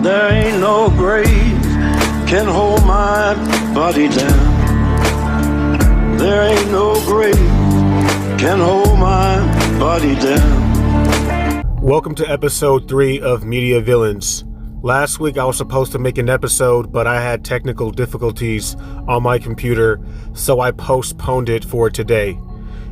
There ain't no grave can hold my body down. There ain't no grave can hold my body down. Welcome to episode 3 of Media Villains. Last week I was supposed to make an episode, but I had technical difficulties on my computer, so I postponed it for today.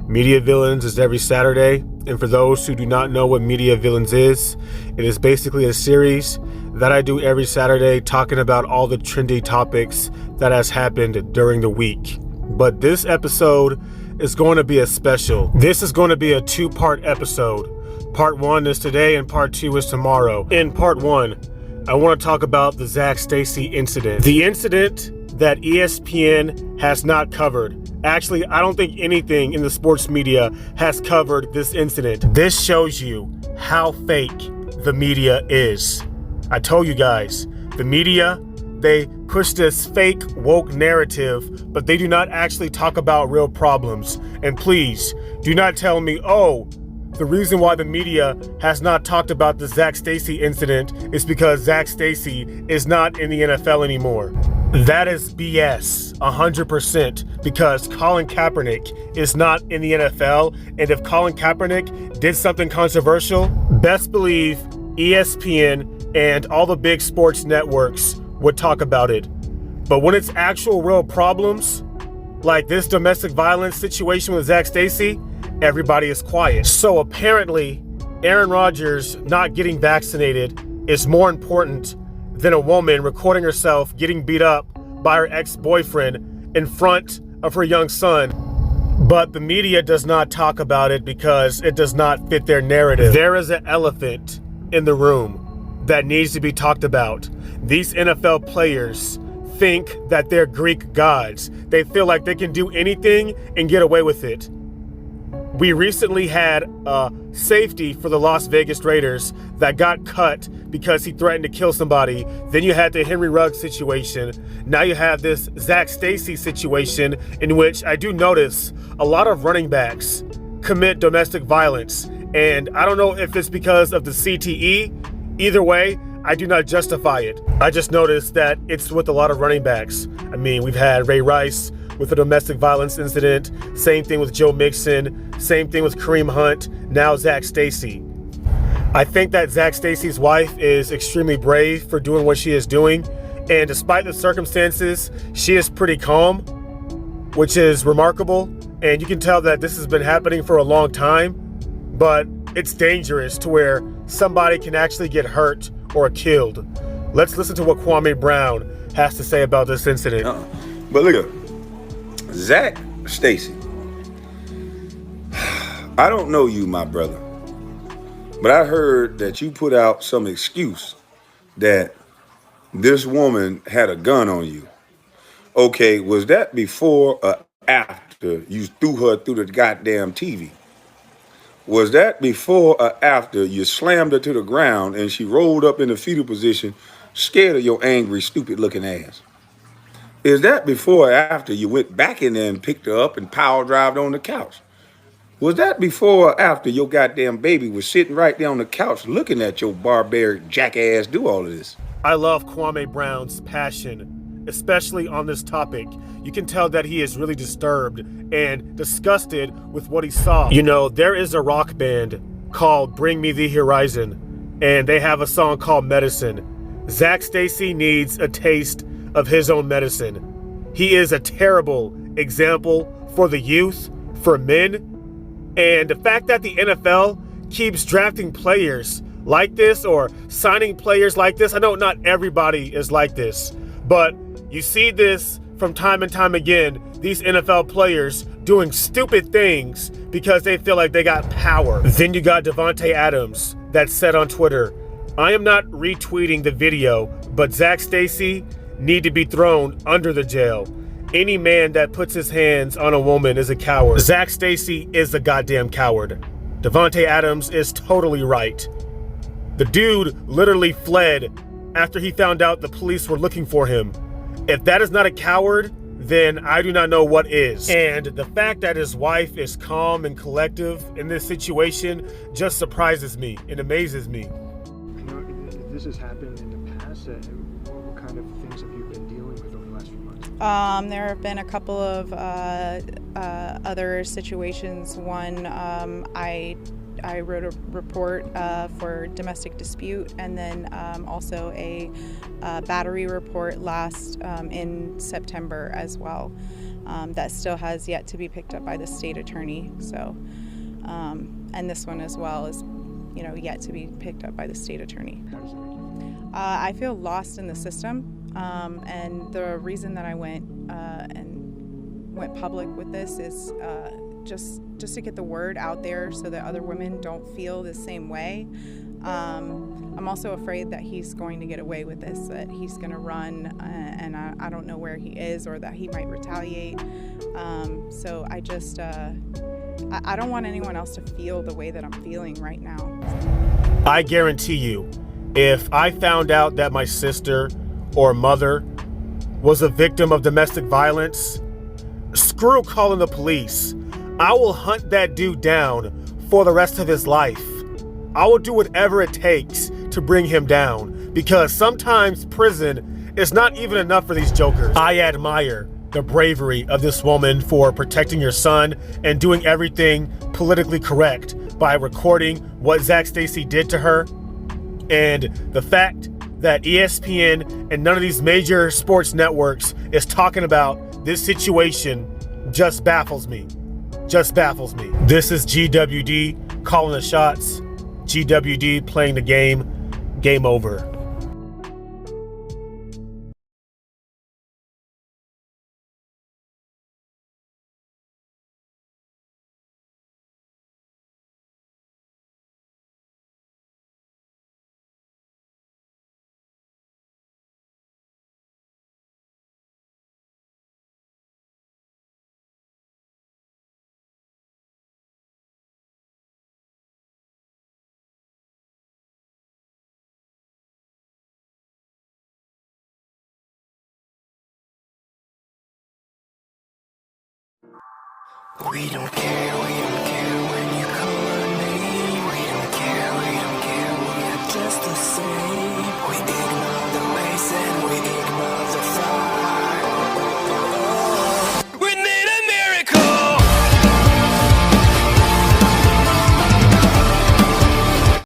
Media Villains is every Saturday, and for those who do not know what Media Villains is, it is basically a series that I do every Saturday talking about all the trendy topics that has happened during the week. But this episode is going to be a special. This is going to be a 2-part episode. Part 1 is today and part 2 is tomorrow. In part 1, I want to talk about the Zac Stacy incident. The incident that ESPN has not covered. Actually, I don't think anything in the sports media has covered this incident. This shows you how fake the media is. I told you guys, the media, they push this fake woke narrative, but they do not actually talk about real problems. And please, do not tell me, oh, the reason why the media has not talked about the Zac Stacy incident is because Zac Stacy is not in the NFL anymore. That is BS, 100%, because Colin Kaepernick is not in the NFL, and if Colin Kaepernick did something controversial, best believe ESPN and all the big sports networks would talk about it. But when it's actual real problems, like this domestic violence situation with Zac Stacy, everybody is quiet. So apparently, Aaron Rodgers not getting vaccinated is more important than a woman recording herself getting beat up by her ex-boyfriend in front of her young son. But the media does not talk about it because it does not fit their narrative. There is an elephant in the room that needs to be talked about. These NFL players think that they're Greek gods. They feel like they can do anything and get away with it. We recently had a safety for the Las Vegas Raiders that got cut because he threatened to kill somebody. Then you had the Henry Ruggs situation. Now you have this Zac Stacy situation in which I do notice a lot of running backs commit domestic violence. And I don't know if it's because of the CTE. Either way, I do not justify it. I just noticed that it's with a lot of running backs. I mean, we've had Ray Rice with a domestic violence incident. Same thing with Joe Mixon. Same thing with Kareem Hunt. Now Zac Stacy. I think that Zac Stacy's wife is extremely brave for doing what she is doing. And despite the circumstances, she is pretty calm, which is remarkable. And you can tell that this has been happening for a long time, but it's dangerous to where somebody can actually get hurt or killed. Let's listen to what Kwame Brown has to say about this incident. But look at Zac Stacy. I don't know you, my brother, but I heard that you put out some excuse that this woman had a gun on you. Okay, was that before or after you threw her through the goddamn TV? Was that before or after you slammed her to the ground and she rolled up in the fetal position, scared of your angry, stupid-looking ass? Is that before or after you went back in there and picked her up and power drived on the couch? Was that before or after your goddamn baby was sitting right there on the couch looking at your barbaric jackass do all of this? I love Kwame Brown's passion, especially on this topic. You can tell that he is really disturbed and disgusted with what he saw. You know, there is a rock band called Bring Me the Horizon, and they have a song called Medicine. Zac Stacy needs a taste of his own medicine. He is a terrible example for the youth, for men, and the fact that the NFL keeps drafting players like this or signing players like this. I know not everybody is like this, but you see this from time and time again, these NFL players doing stupid things because they feel like they got power. Then you got Davante Adams that said on Twitter, I am not retweeting the video, but Zac Stacy need to be thrown under the jail. Any man that puts his hands on a woman is a coward. Zac Stacy is a goddamn coward. Davante Adams is totally right. The dude literally fled after he found out the police were looking for him. If that is not a coward, then I do not know what is. And the fact that his wife is calm and collective in this situation just surprises me and amazes me. You know, this has happened in the past. us what kind of things have you been dealing with over the last few months? There have been a couple of other situations. One, I wrote a report for domestic dispute, and then also a battery report last in September as well. That still has yet to be picked up by the state attorney. So, and this one as well is, yet to be picked up by the state attorney. How does it make you feel? I feel lost in the system, and the reason that I went public with this is just to get the word out there so that other women don't feel the same way. I'm also afraid that he's going to get away with this, that he's going to run, and I don't know where he is, or that he might retaliate. So I just, I don't want anyone else to feel the way that I'm feeling right now. I guarantee you, if I found out that my sister or mother was a victim of domestic violence, screw calling the police. I will hunt that dude down for the rest of his life. I will do whatever it takes to bring him down, because sometimes prison is not even enough for these jokers. I admire the bravery of this woman for protecting your son and doing everything politically correct by recording what Zac Stacy did to her. And the fact that ESPN and none of these major sports networks is talking about this situation just baffles me. Just baffles me. This is GWD calling the shots. GWD playing the game. Game over. We don't care when you call our name. We don't care, we are just the same.